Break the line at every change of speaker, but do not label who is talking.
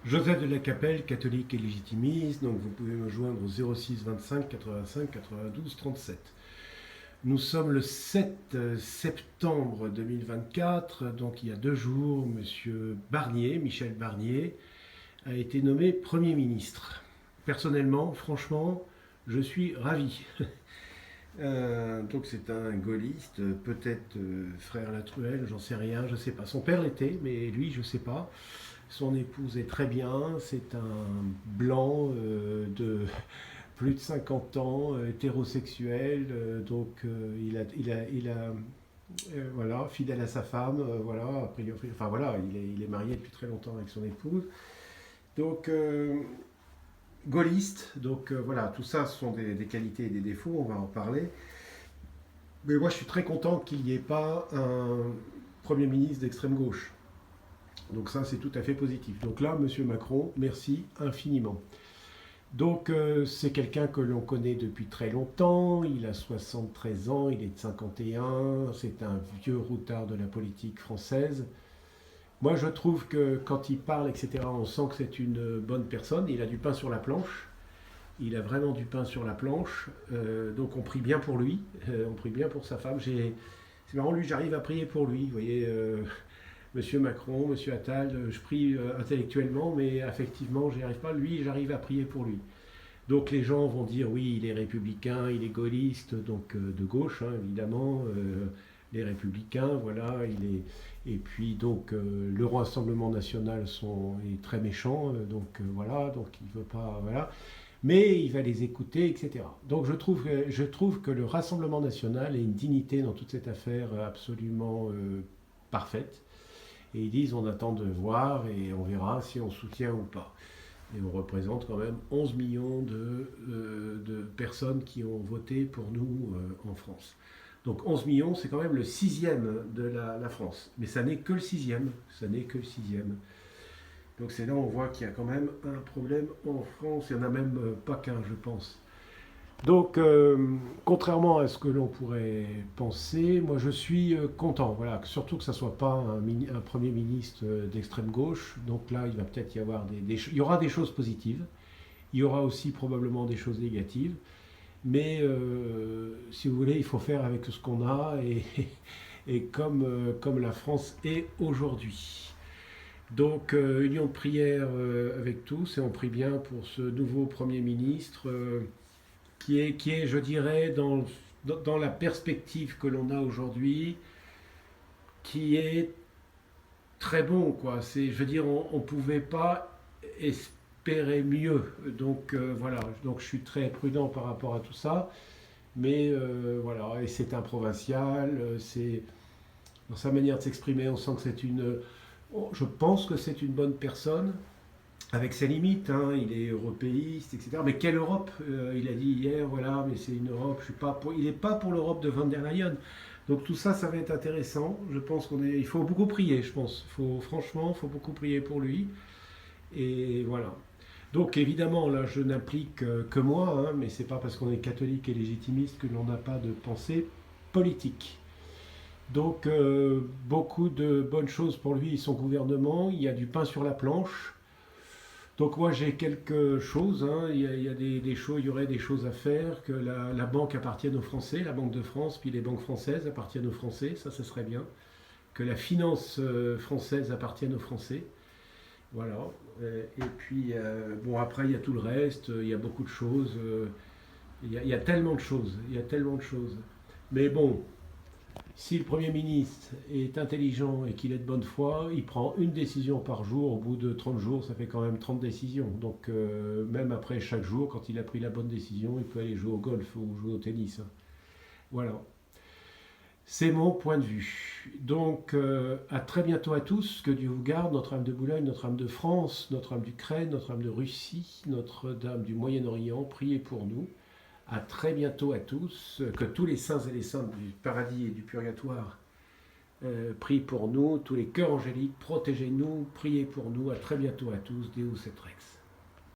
Joseph de la Capelle, catholique et légitimiste, donc vous pouvez me joindre au 06 25 85 92 37. Nous sommes le 7 septembre 2024, donc il y a 2 jours, Monsieur Barnier, Michel Barnier, a été nommé Premier ministre. Personnellement, franchement, je suis ravi. Donc c'est un gaulliste, peut-être frère Latruelle, j'en sais rien, je sais pas. Son père l'était, mais lui, je sais pas. Son épouse est très bien, c'est un blanc de plus de 50 ans, hétérosexuel, donc voilà, fidèle à sa femme, voilà, a priori, enfin voilà, il est marié depuis très longtemps avec son épouse. Donc, gaulliste, donc voilà, tout ça ce sont des qualités et des défauts, on va en parler. Mais moi je suis très content qu'il n'y ait pas un Premier ministre d'extrême gauche. Donc ça, c'est tout à fait positif. Donc là, Monsieur Macron, merci infiniment. Donc c'est quelqu'un que l'on connaît depuis très longtemps, il a 73 ans, il est de 51, c'est un vieux routard de la politique française. Moi je trouve que quand il parle, etc., on sent que c'est une bonne personne, il a du pain sur la planche, il a vraiment du pain sur la planche, donc on prie bien pour lui, on prie bien pour sa femme. C'est marrant, lui j'arrive à prier pour lui, vous voyez, Monsieur Macron, Monsieur Attal, je prie intellectuellement, mais affectivement, j'y arrive pas. Lui, j'arrive à prier pour lui. Donc les gens vont dire oui, il est républicain, il est gaulliste, donc de gauche, hein, évidemment. Les républicains, voilà, il est. Et puis donc le Rassemblement national est très méchant, donc voilà, donc il veut pas, voilà. Mais il va les écouter, etc. Donc je trouve que le Rassemblement national a une dignité dans toute cette affaire absolument parfaite. Et ils disent on attend de voir et on verra si on soutient ou pas. Et on représente quand même 11 millions de personnes qui ont voté pour nous en France. Donc 11 millions, c'est quand même le sixième de la France. Mais ça n'est que le sixième. Ça n'est que le sixième. Donc c'est là où on voit qu'il y a quand même un problème en France. Il n'y en a même pas qu'un, je pense. Donc, contrairement à ce que l'on pourrait penser, moi je suis content, voilà, surtout que ça ne soit pas un Premier ministre d'extrême gauche. Donc là, il va peut-être y avoir il y aura des choses positives, il y aura aussi probablement des choses négatives, mais si vous voulez, il faut faire avec ce qu'on a et comme la France est aujourd'hui. Donc, union de prière avec tous, et on prie bien pour ce nouveau Premier ministre. Qui est, je dirais, dans la perspective que l'on a aujourd'hui, qui est très bon, quoi. Je veux dire, on ne pouvait pas espérer mieux. Donc voilà, donc je suis très prudent par rapport à tout ça. Mais voilà, et c'est un provincial, c'est dans sa manière de s'exprimer, on sent que je pense que c'est une bonne personne avec ses limites, hein, il est européiste, etc. Mais quelle Europe il a dit hier, voilà, mais c'est une Europe, je suis pas pour, il n'est pas pour l'Europe de Van der Leyen. Donc tout ça, ça va être intéressant. Je pense il faut beaucoup prier, je pense. Franchement, il faut beaucoup prier pour lui. Et voilà. Donc évidemment, là, je n'implique que moi, hein, mais c'est pas parce qu'on est catholique et légitimiste que l'on n'a pas de pensée politique. Donc beaucoup de bonnes choses pour lui et son gouvernement. Il y a du pain sur la planche. Donc moi j'ai quelque chose, hein. Il y a des choses, il y aurait des choses à faire, que la banque appartienne aux Français, la Banque de France, puis les banques françaises appartiennent aux Français, ça serait bien. Que la finance française appartienne aux Français, voilà. Et puis bon après il y a tout le reste, il y a beaucoup de choses, il y a tellement de choses, il y a tellement de choses. Mais bon, si le Premier ministre est intelligent et qu'il est de bonne foi, il prend une décision par jour. Au bout de 30 jours, ça fait quand même 30 décisions. Donc même après chaque jour, quand il a pris la bonne décision, il peut aller jouer au golf ou jouer au tennis. Voilà. C'est mon point de vue. Donc à très bientôt à tous. Que Dieu vous garde, Notre-Dame de Boulogne, Notre-Dame de France, Notre-Dame d'Ukraine, Notre-Dame de Russie, Notre-Dame du Moyen-Orient. Priez pour nous. À très bientôt à tous, que tous les saints et les saintes du paradis et du purgatoire prient pour nous, tous les cœurs angéliques, protégez-nous, priez pour nous, à très bientôt à tous, Deus et Rex.